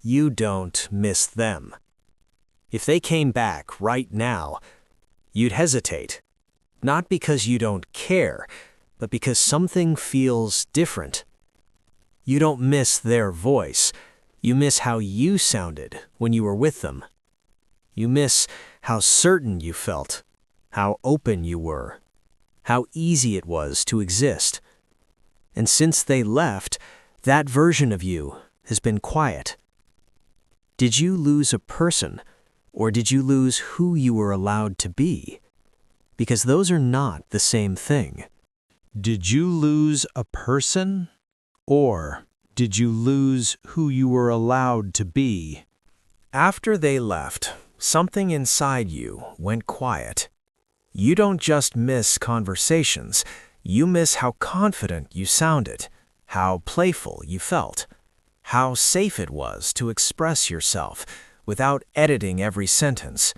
you don't miss them. If they came back right now, you'd hesitate. Not because you don't care, but because something feels different. You don't miss their voice. You miss how you sounded when you were with them. You miss how certain you felt, how open you were, how easy it was to exist. And since they left, that version of you has been quiet. Did you lose a person, or did you lose who you were allowed to be? Because those are not the same thing. Did you lose a person, or did you lose who you were allowed to be? After they left, something inside you went quiet. You don't just miss conversations, you miss how confident you sounded, how playful you felt, how safe it was to express yourself without editing every sentence.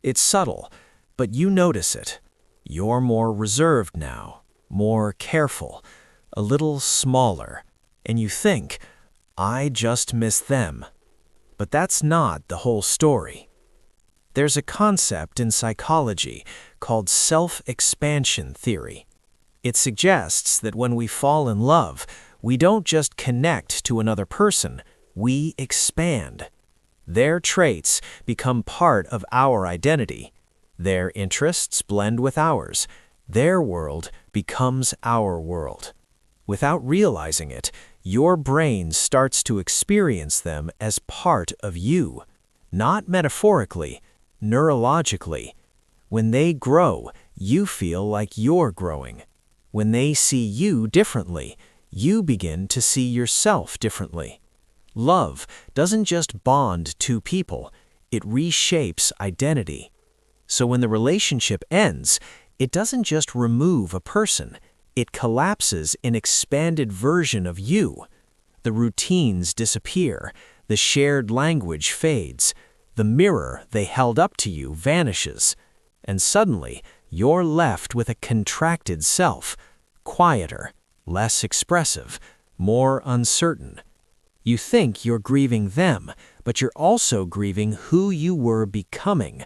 It's subtle, but you notice it. You're more reserved now, more careful, a little smaller, and you think, I just miss them. But that's not the whole story. There's a concept in psychology called self-expansion theory. It suggests that when we fall in love, we don't just connect to another person, we expand. Their traits become part of our identity. Their interests blend with ours. Their world becomes our world. Without realizing it, your brain starts to experience them as part of you, not metaphorically, neurologically. When they grow, you feel like you're growing. When they see you differently, you begin to see yourself differently. Love doesn't just bond two people, it reshapes identity. So when the relationship ends, it doesn't just remove a person, it collapses an expanded version of you. The routines disappear, the shared language fades, the mirror they held up to you vanishes, and suddenly you're left with a contracted self, quieter, less expressive, more uncertain. You think you're grieving them, but you're also grieving who you were becoming.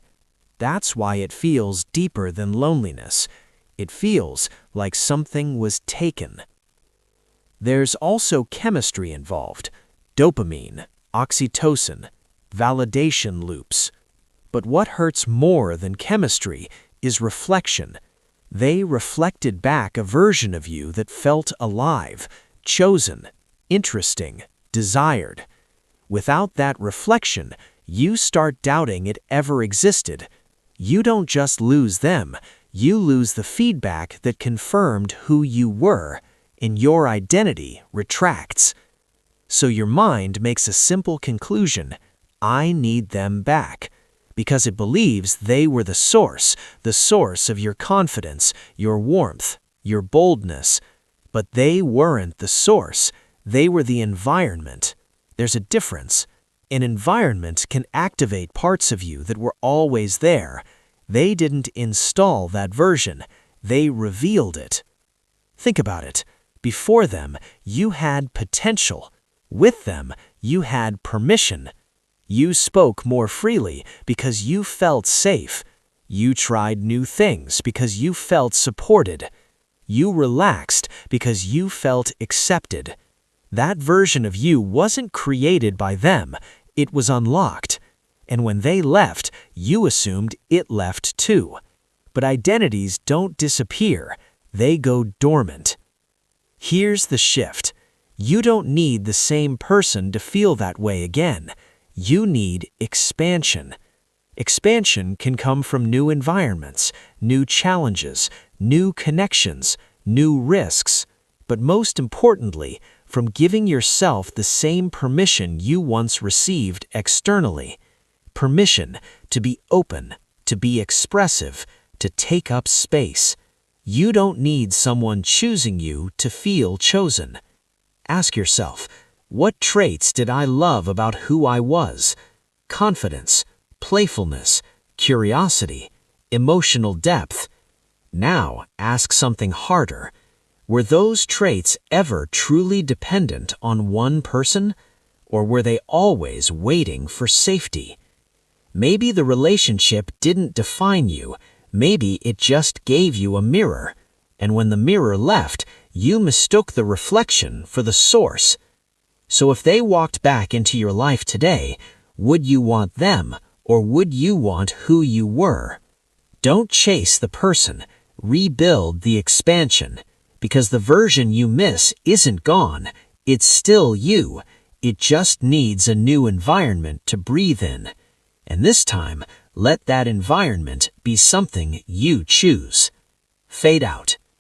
That's why it feels deeper than loneliness. It feels like something was taken. There's also chemistry involved: dopamine, oxytocin, validation loops. But what hurts more than chemistry is reflection. They reflected back a version of you that felt alive, chosen, interesting, desired. Without that reflection, you start doubting it ever existed. You don't just lose them, you lose the feedback that confirmed who you were, and your identity retracts. So your mind makes a simple conclusion: I need them back, because it believes they were the source of your confidence, your warmth, your boldness. But they weren't the source, they were the environment. There's a difference. An environment can activate parts of you that were always there. They didn't install that version, they revealed it. Think about it. Before them, you had potential. With them, you had permission. You spoke more freely because you felt safe. You tried new things because you felt supported. You relaxed because you felt accepted. That version of you wasn't created by them, it was unlocked. And when they left, you assumed it left too. But identities don't disappear, they go dormant. Here's the shift. You don't need the same person to feel that way again. You need expansion. Expansion can come from new environments, new challenges, new connections, new risks, but most importantly, from giving yourself the same permission you once received externally. Permission to be open, to be expressive, to take up space. You don't need someone choosing you to feel chosen. Ask yourself, what traits did I love about who I was? Confidence, playfulness, curiosity, emotional depth. Now ask something harder. Were those traits ever truly dependent on one person? Or were they always waiting for safety? Maybe the relationship didn't define you. Maybe it just gave you a mirror. And when the mirror left, you mistook the reflection for the source. So if they walked back into your life today, would you want them, or would you want who you were? Don't chase the person. Rebuild the expansion. Because the version you miss isn't gone. It's still you. It just needs a new environment to breathe in. And this time, let that environment be something you choose. Fade out.